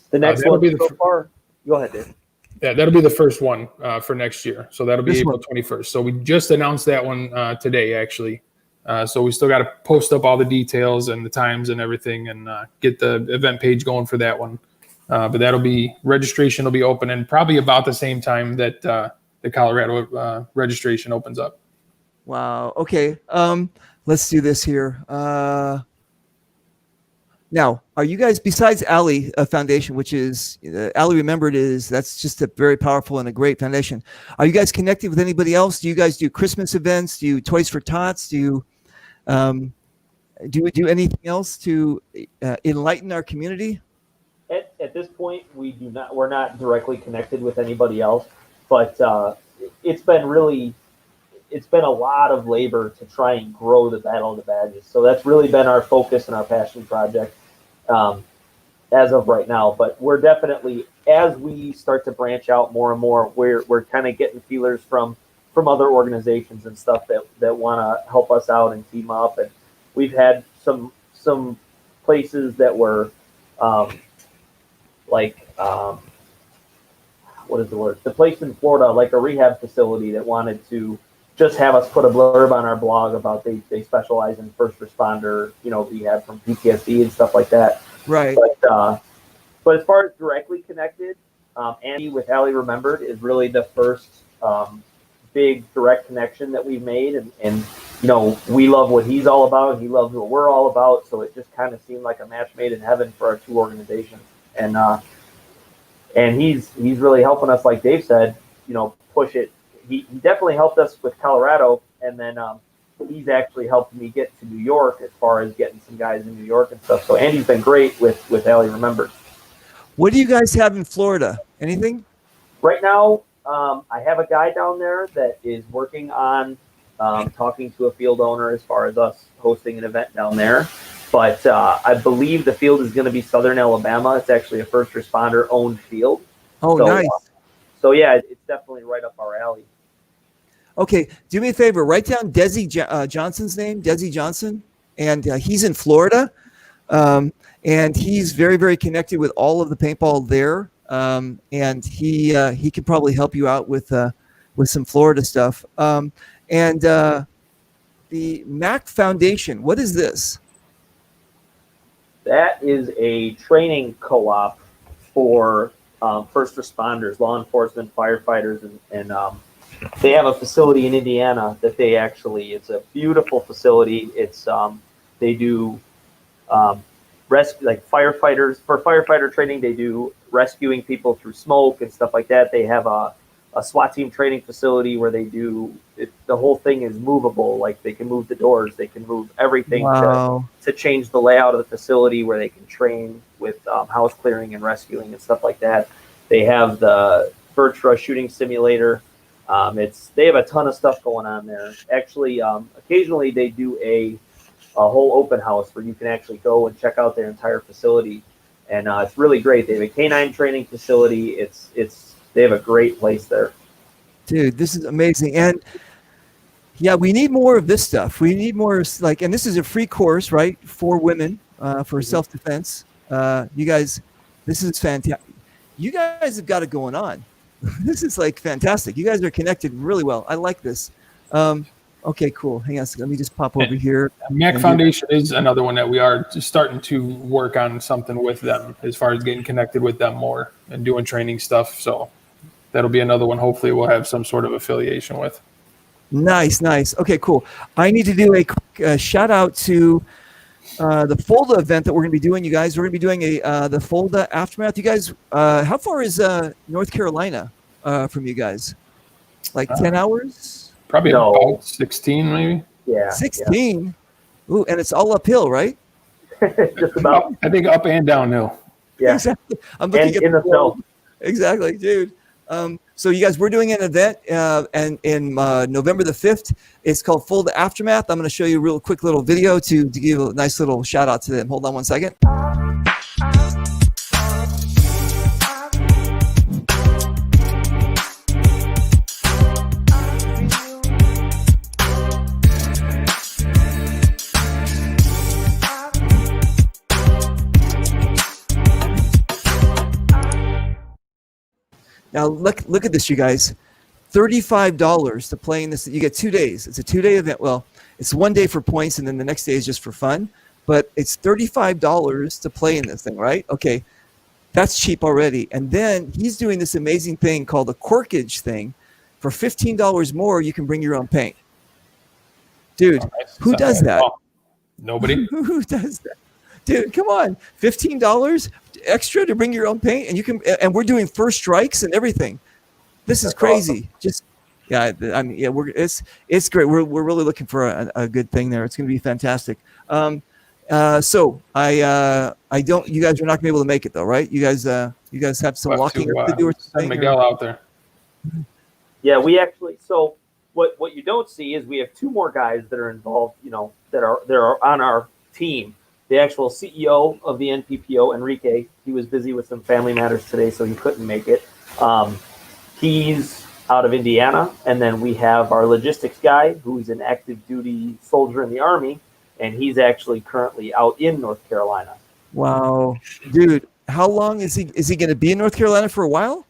The next one so far. Go ahead, Dave. Yeah, that'll be the first one for next year. So that'll be April 21st. So we just announced that one today, actually. So we still got to post up all the details and the times and everything, and get the event page going for that one. But registration will be opening probably about the same time that the Colorado registration opens up. Wow. Okay. Let's do this here. Now, are you guys, besides Allie Foundation, which is Allie Remembered, that's just a very powerful and a great foundation. Are you guys connected with anybody else? Do you guys do Christmas events? Do you Toys for Tots? Do you do anything else to enlighten our community? At this point, we do not. We're not directly connected with anybody else, but it's been a lot of labor to try and grow the Battle of the Badges. So that's really been our focus and our passion project as of right now. But we're definitely, as we start to branch out more and more, we're kind of getting feelers from other organizations and stuff that want to help us out and team up. And we've had some places that were what is the word? The place in Florida, like a rehab facility, that wanted to just have us put a blurb on our blog about they specialize in first responder, rehab from PTSD and stuff like that. Right. But as far as directly connected, Andy with Allie Remembered is really the first big direct connection that we've made. And we love what he's all about. He loves what we're all about. So it just kind of seemed like a match made in heaven for our two organizations. And he's really helping us, like Dave said, push it. He definitely helped us with Colorado, and then he's actually helped me get to New York as far as getting some guys in New York and stuff. So Andy's been great with Allie Remembered. What do you guys have in Florida? Anything? Right now, I have a guy down there that is working on talking to a field owner as far as us hosting an event down there. But I believe the field is going to be Southern Alabama. It's actually a first responder owned field. Oh, so, nice. So yeah, it's definitely right up our alley. Okay, do me a favor. Write down Desi Johnson's name, Desi Johnson, and he's in Florida, and he's very, very connected with all of the paintball there, and he could probably help you out with some Florida stuff. And the MAC Foundation, what is this? That is a training co-op for first responders, law enforcement, firefighters, and they have a facility in Indiana that it's a beautiful facility. It's they do rescue, like firefighters, for firefighter training. They do rescuing people through smoke and stuff like that. They have a SWAT team training facility where they do it. The whole thing is movable. Like they can move the doors, they can move everything. Wow. to change the layout of the facility, where they can train with house clearing and rescuing and stuff like that. They have the Virtua shooting simulator. They have a ton of stuff going on there. Actually, occasionally they do a whole open house where you can actually go and check out their entire facility, and it's really great. They have a canine training facility. They have a great place there. Dude, this is amazing. And Yeah, we need more of this stuff. We need more like, and this is a free course, right, for women for self-defense. You guys, this is fantastic. You guys have got it going on. This is like fantastic. You guys are connected really well. I like this. Okay, cool. Hang on a second. Let me just pop over here. Mac Foundation is another one that we are just starting to work on something with them as far as getting connected with them more and doing training stuff. So that'll be another one. Hopefully we'll have some sort of affiliation with. Nice. Okay, cool. I need to do a quick shout out to the Folda event that we're going to be doing, you guys. We're going to be doing the Folda Aftermath. You guys, how far is North Carolina from you guys? Like 10 hours? Probably about 16, maybe. Yeah. 16? Yeah. Ooh, and it's all uphill, right? Just about. I think up and downhill. Yeah. Exactly. I'm looking at in the snow. Exactly, dude. So you guys, we're doing an event and in November the 5th. It's called Folda Aftermath. I'm going to show you a real quick little video to give a nice little shout out to them. Hold on one second. Now look at this, you guys. $35 to play in this. You get 2 days. It's a 2-day event. Well, it's 1 day for points, and then the next day is just for fun. But it's $35 to play in this thing, right? Okay, that's cheap already. And then he's doing this amazing thing called the corkage thing. For $15 more, you can bring your own paint. Dude, who does that? Nobody. Who does that? Dude, come on. $15 extra to bring your own paint, and you can. And we're doing first strikes and everything. This is crazy. Awesome. Just yeah, I mean, yeah, it's great. We're really looking for a good thing there. It's going to be fantastic. So I don't. You guys are not going to be able to make it though, right? You guys have some walking up to do or something. Send Miguel out there. Yeah, we actually. So what you don't see is we have 2 more guys that are involved. You know, that are on our team. The actual CEO of the NPPO, Enrique, he was busy with some family matters today, so he couldn't make it. He's out of Indiana, and then we have our logistics guy, who's an active duty soldier in the Army, and he's actually currently out in North Carolina. Wow, dude, how long is he going to be in North Carolina for a while?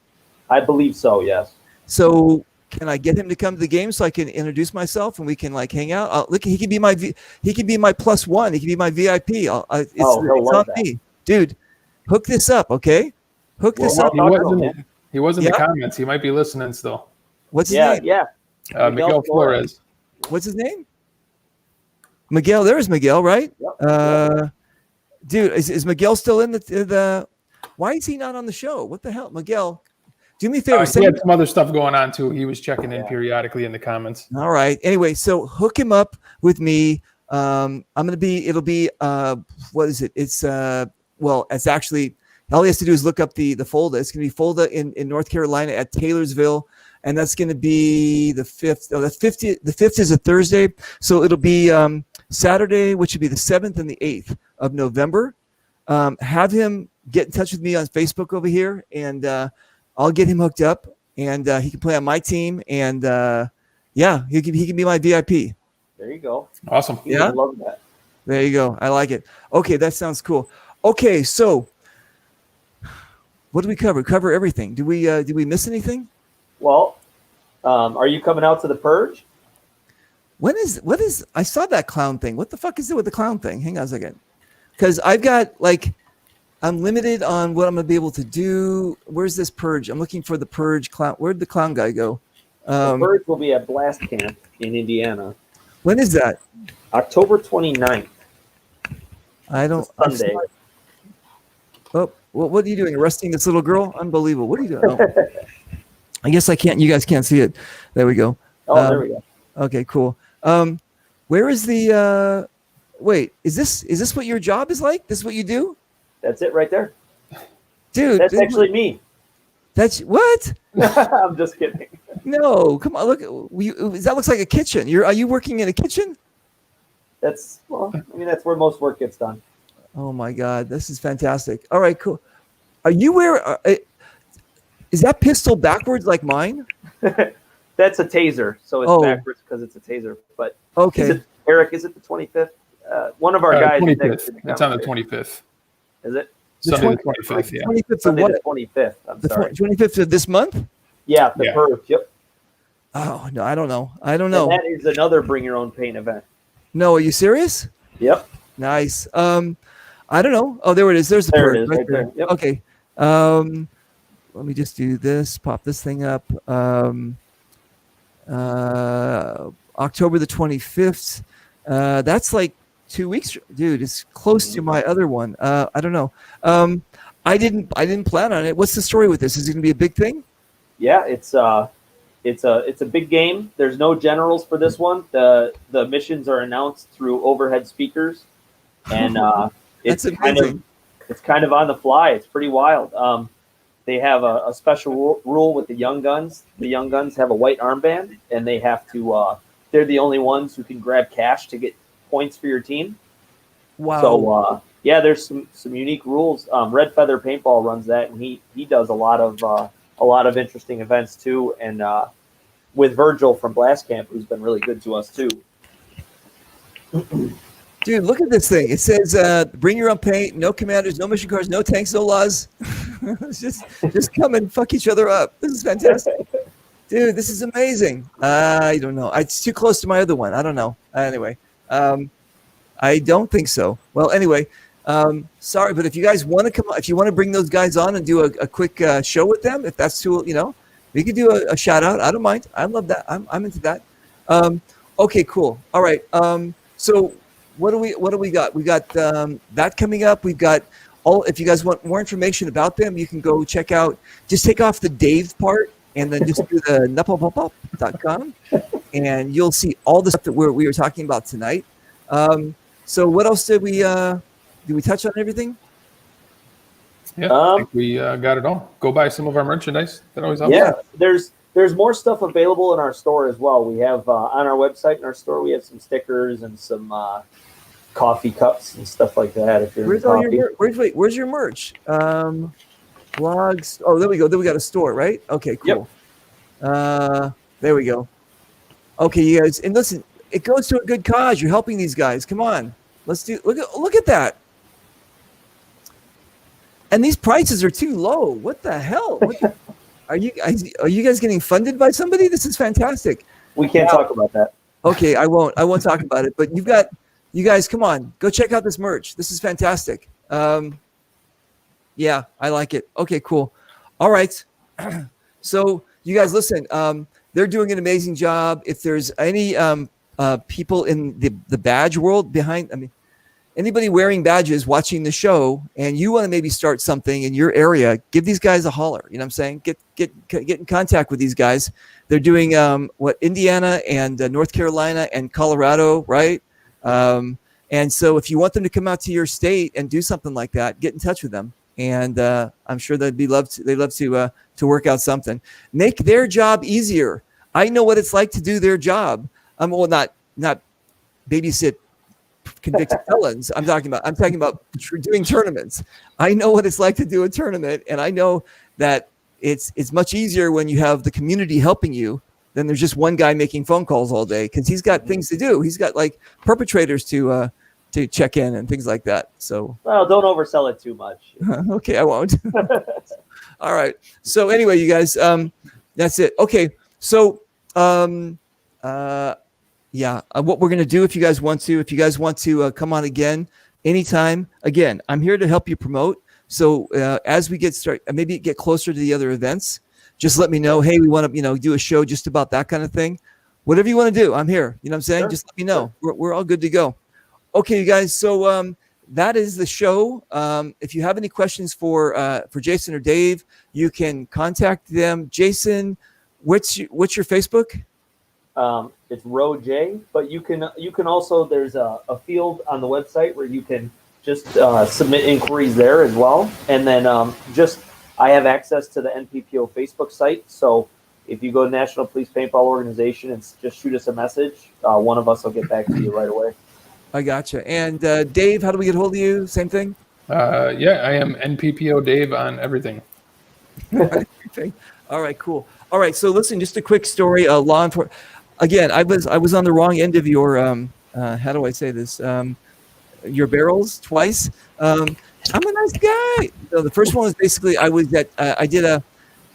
I believe so, yes. So can I get him to come to the game so I can introduce myself and we can like hang out? Look, he could be my +1. He could be my VIP. It's on me, dude. Hook this up, okay? Hook this up. He was in the comments. He might be listening still. What's his name? Yeah. Miguel Flores. What's his name? Miguel. There's Miguel, right? Yep. Dude, is Miguel still in the? Why is he not on the show? What the hell, Miguel? Do me a favor. He had some other stuff going on too. He was checking in periodically in the comments. All right. Anyway, so hook him up with me. It'll be what is it? It's it's actually all he has to do is look up the Folda. It's gonna be Folda in North Carolina at Taylorsville, and that's gonna be the 5th. Oh, that's 50. The 5th is a Thursday, so it'll be Saturday, which would be the 7th and the 8th of November. Have him get in touch with me on Facebook over here, and I'll get him hooked up, and he can play on my team, and he can be my VIP. There you go. Awesome. I love that. There you go. I like it. Okay, that sounds cool. Okay, so what do we cover? Cover everything. Did we miss anything? Well, are you coming out to the Purge? What is? I saw that clown thing. What the fuck is it with the clown thing? Hang on a second, because I've got I'm limited on what I'm gonna be able to do. Where's this Purge? I'm looking for the Purge clown. Where'd the clown guy go? The Purge will be at Blast Camp in Indiana. When is that? October 29th. I don't. Sunday. Oh, what are you doing? Arresting this little girl? Unbelievable. What are you doing? Oh. I guess I can't. You guys can't see it. There we go. Oh, there we go. Okay, cool. Where is the? Wait, is this what your job is like? This is what you do? That's it right there. Dude. That's actually me. That's what? I'm just kidding. No, come on. Look, that looks like a kitchen. Are you working in a kitchen? That's where most work gets done. Oh my God, this is fantastic. All right, cool. Are you is that pistol backwards like mine? That's a taser, so it's Oh. backwards because it's a taser. But Okay. Eric, is it the 25th? One of our guys. 25th. It's on the 25th. Is it? Sunday the 25th, yeah. 25th of Sunday what? the 25th. I'm The sorry. 25th of this month? Yeah, the Yeah. Purge. Yep. Oh, no, I don't know. I don't And know. that is another bring your own paint event. No, are you serious? Yep. Nice. I don't know. Oh, there it is. There's the There purge it is, right there. Yep. Okay. Let me just do this. Pop this thing up. October the 25th. That's like 2 weeks, dude. It's close to my other one. I don't know. I didn't plan on it. What's the story with this? Is it going to be a big thing? Yeah, it's a big game. There's no generals for this one. The missions are announced through overhead speakers, and That's it's kind of on the fly. It's pretty wild. They have a special rule with the young guns. The young guns have a white armband, and they have to. They're the only ones who can grab cash to get points for your team. Wow. So yeah, there's some unique rules. Red Feather Paintball runs that, and he does a lot of interesting events too. And with Virgil from Blast Camp, who's been really good to us too. Dude, look at this thing. It says, bring your own paint, no commanders, no mission cards, no tanks, no laws. just come and fuck each other up. This is fantastic. Dude, this is amazing. I don't know. It's too close to my other one. I don't know. Anyway, I don't think so. Well, anyway, sorry, but if you guys want to come, if you want to bring those guys on and do a quick show with them, if that's too, we could do a shout out. I don't mind. I love that. I'm into that. Okay, cool. All right. So what do we got? We got that coming up. We've got if you guys want more information about them, you can go check out, just take off the Dave part and then just do the nupplepop.com and you'll see all the stuff that we were talking about tonight. So what else did we touch on everything? Yeah, I think we got it all. Go buy some of our merchandise. That always helps. Yeah, there's more stuff available in our store as well. We have on our website in our store, we have some stickers and some coffee cups and stuff like that. If you're Where's your merch? Blogs. Oh, there we go. Then we got a store, right? Okay, cool. Yep. There we go. Okay, you guys, and listen, it goes to a good cause. You're helping these guys. Come on, look at that. And these prices are too low. What the hell? Are you guys getting funded by somebody? This is fantastic. We can't talk about that. Okay, I won't talk about it. But you guys, come on, go check out this merch. This is fantastic. Yeah, I like it. Okay, cool. All right. So you guys, listen. They're doing an amazing job. If there's any people in the badge world behind, anybody wearing badges watching the show and you want to maybe start something in your area, give these guys a holler. You know what I'm saying? Get in contact with these guys. They're doing Indiana and North Carolina and Colorado, right? And so if you want them to come out to your state and do something like that, get in touch with them. And I'm sure they'd love to work out something. Make their job easier. I know what it's like to do their job. Well, not babysit convicted felons. I'm talking about doing tournaments. I know what it's like to do a tournament, and I know that it's much easier when you have the community helping you than there's just one guy making phone calls all day, because he's got things to do. He's got like perpetrators to check in and things like that. So, well, don't oversell it too much. Okay, I won't. All right. So anyway, you guys, that's it. Okay. So, yeah, what we're going to do, if you guys want to come on again, anytime, again, I'm here to help you promote. So as we maybe get closer to the other events, just let me know. Hey, we want to, do a show just about that kind of thing. Whatever you want to do, I'm here. You know what I'm saying? Sure. Just let me know. Sure. We're all good to go. Okay, you guys. So that is the show. If you have any questions for Jason or Dave, you can contact them. Jason, what's your Facebook? It's Row J, but you can also, there's a field on the website where you can just submit inquiries there as well. And then I have access to the NPPO Facebook site. So if you go to National Police Paintball Organization and just shoot us a message, one of us will get back to you right away. I gotcha. And Dave, how do we get hold of you? Same thing? Yeah, I am NPPO Dave on everything. All right, cool. All right, so listen, just a quick story. Law enforcement. Again, I was on the wrong end of your how do I say this? Your barrels twice. I'm a nice guy. So the first one was basically I was at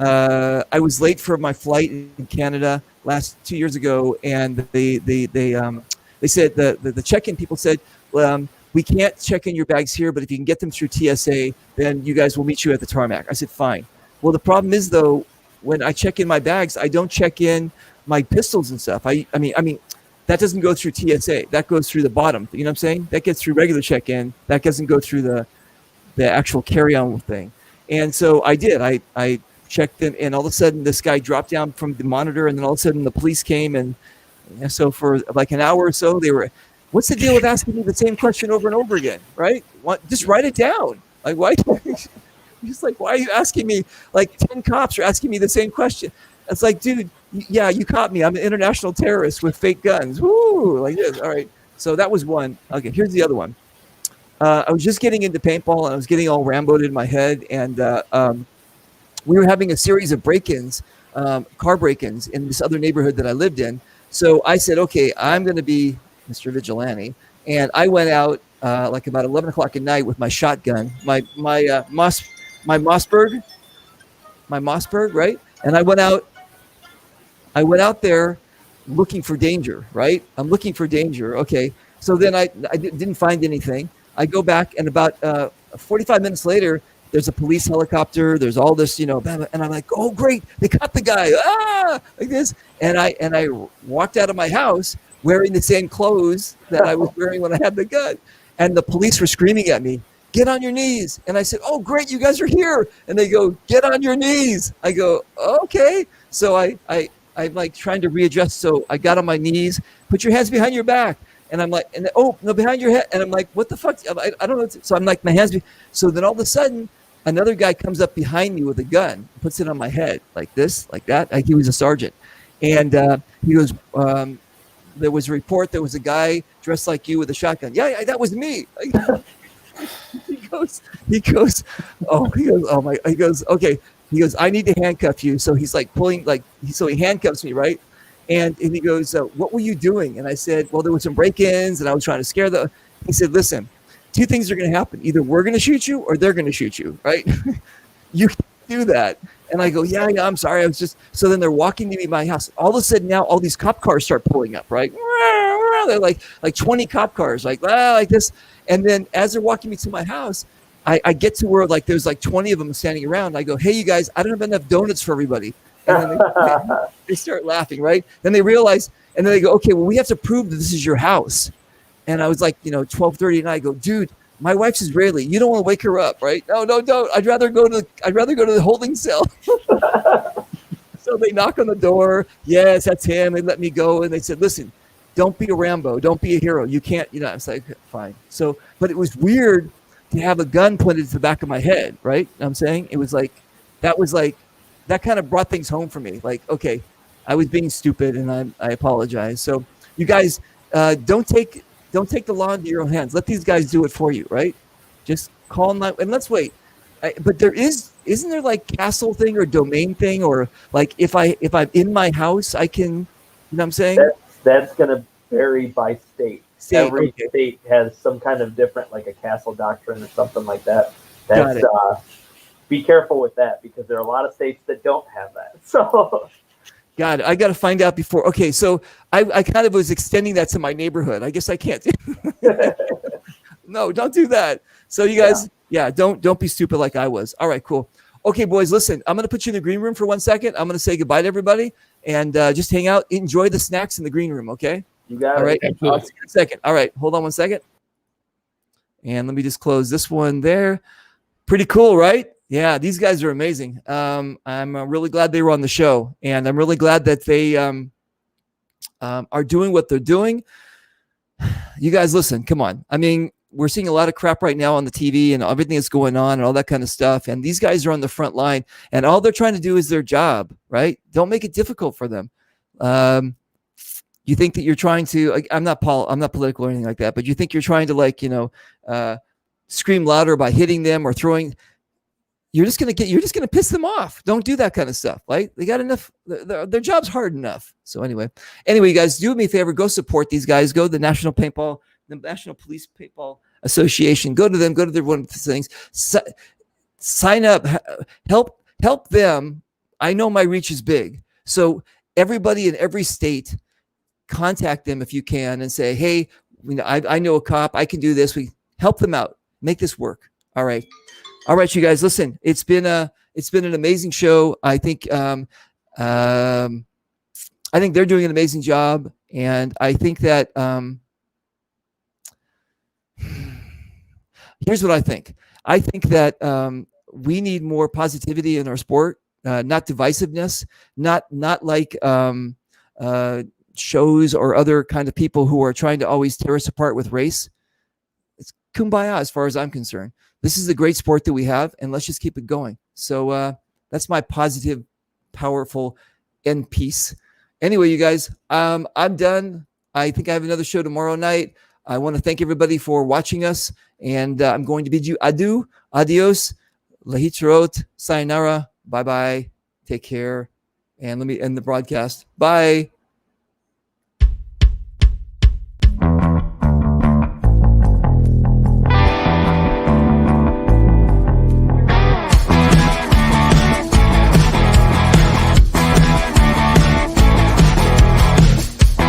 I was late for my flight in Canada last 2 years ago, and they said the check-in people said, we can't check in your bags here, but if you can get them through TSA, then you guys will meet you at the tarmac. I said, fine. Well, the problem is though, when I check in my bags, I don't check in my pistols and stuff. I mean, that doesn't go through TSA. That goes through the bottom. You know what I'm saying? That gets through regular check-in. That doesn't go through the actual carry-on thing. And so I did. I checked in, and all of a sudden this guy dropped down from the monitor, and then all of a sudden the police came, and so for like an hour or so they were, what's the deal with asking me the same question over and over again, right? Just write it down. Like, why? Just like, why are you asking me? Like 10 cops are asking me the same question. It's like, dude, yeah, you caught me. I'm an international terrorist with fake guns. Woo, like this. All right. So that was one. Okay, here's the other one. I was just getting into paintball, and I was getting all Rambo'd in my head, and we were having a series of break-ins, car break-ins in this other neighborhood that I lived in. So I said, okay, I'm going to be Mr. Vigilante, and I went out like about 11 o'clock at night with my shotgun, my Mossberg, right? And I went out there looking for danger, right? I'm looking for danger. Okay. So then I didn't find anything. I go back, and about 45 minutes later, there's a police helicopter. There's all this, and I'm like, oh, great. They caught the guy. Like this. And I walked out of my house wearing the same clothes that I was wearing when I had the gun. And the police were screaming at me, get on your knees. And I said, oh, great. You guys are here. And they go, get on your knees. I go, okay. So I'm like trying to readjust. So I got on my knees, put your hands behind your back. And I'm like, oh, no, behind your head. And I'm like, what the fuck? I don't know. So I'm like, my hands. So then all of a sudden, another guy comes up behind me with a gun, puts it on my head like this, like that. Like he was a sergeant. And he goes, there was a report. There was a guy dressed like you with a shotgun. Yeah, that was me. He goes, okay. He goes, I need to handcuff you. So he's like pulling, so he handcuffs me, right? And he goes, what were you doing? And I said, well, there were some break-ins, and I was trying to scare them. He said, listen, two things are going to happen. Either we're going to shoot you, or they're going to shoot you, right? You can't do that. And I go, yeah, I'm sorry. I was just, so then they're walking to me my house. All of a sudden now, all these cop cars start pulling up, right? They're like 20 cop cars, like this. And then as they're walking me to my house, I get to where like there's like 20 of them standing around. I go, hey, you guys, I don't have enough donuts for everybody. And then they start laughing, right? Then they realize, and then they go, okay, well, we have to prove that this is your house. And I was like, 12:30, and I go, dude, my wife's Israeli. You don't want to wake her up, right? No, don't. I'd rather go to the holding cell. So they knock on the door. Yes, that's him. They let me go, and they said, listen, don't be a Rambo. Don't be a hero. You can't. I was like, fine. So, but it was weird to have a gun pointed to the back of my head, right? I'm saying it was like that kind of brought things home for me. Like, okay, I was being stupid, and I apologize. So you guys don't take the law into your own hands. Let these guys do it for you, right? Just call them and let's wait. But isn't there like castle thing or domain thing, or like if I'm in my house, I can, you know what I'm saying? That's going to vary by state. Every state has some kind of different, like a castle doctrine or something like that. That's be careful with that, because there are a lot of states that don't have that. So, God, I got to find out before. Okay, so I kind of was extending that to my neighborhood. I guess I can't. No, don't do that. So you guys, don't be stupid like I was. All right, cool. Okay, boys, listen, I'm going to put you in the green room for 1 second. I'm going to say goodbye to everybody, and just hang out, enjoy the snacks in the green room. Okay. You got it. All right. Absolutely. I'll see you in a second. All right, hold on 1 second. And let me just close this one there. Pretty cool, right? Yeah, these guys are amazing. I'm really glad they were on the show, and I'm really glad that they are doing what they're doing. You guys, listen, come on. I mean, we're seeing a lot of crap right now on the TV and everything that's going on and all that kind of stuff. And these guys are on the front line, and all they're trying to do is their job, right? Don't make it difficult for them. You think that you're trying to, like, I'm not political or anything like that, but you think you're trying to, like, scream louder by hitting them or throwing. you're just gonna piss them off. Don't do that kind of stuff. Right? They got enough. Their job's hard enough. So anyway, you guys, do me a favor. Go support these guys. Go to the National Police Paintball Association. Go to them. Go to their one of the things. Sign up. Help them. I know my reach is big. So everybody in every state, contact them if you can and say, hey, I know a cop. I can do this. We help them out. Make this work. All right, you guys. Listen, it's been an amazing show. I think they're doing an amazing job, and I think that here's what I think. I think that we need more positivity in our sport, not divisiveness, not like shows or other kind of people who are trying to always tear us apart with race. It's kumbaya as far as I'm concerned. This is a great sport that we have, and let's just keep it going. So that's my positive, powerful end piece. Anyway, you guys, I'm done. I think I have another show tomorrow night. I want to thank everybody for watching us, and I'm going to bid you adieu, adios, lahitrot, sayonara, bye-bye, take care, and let me end the broadcast. Bye.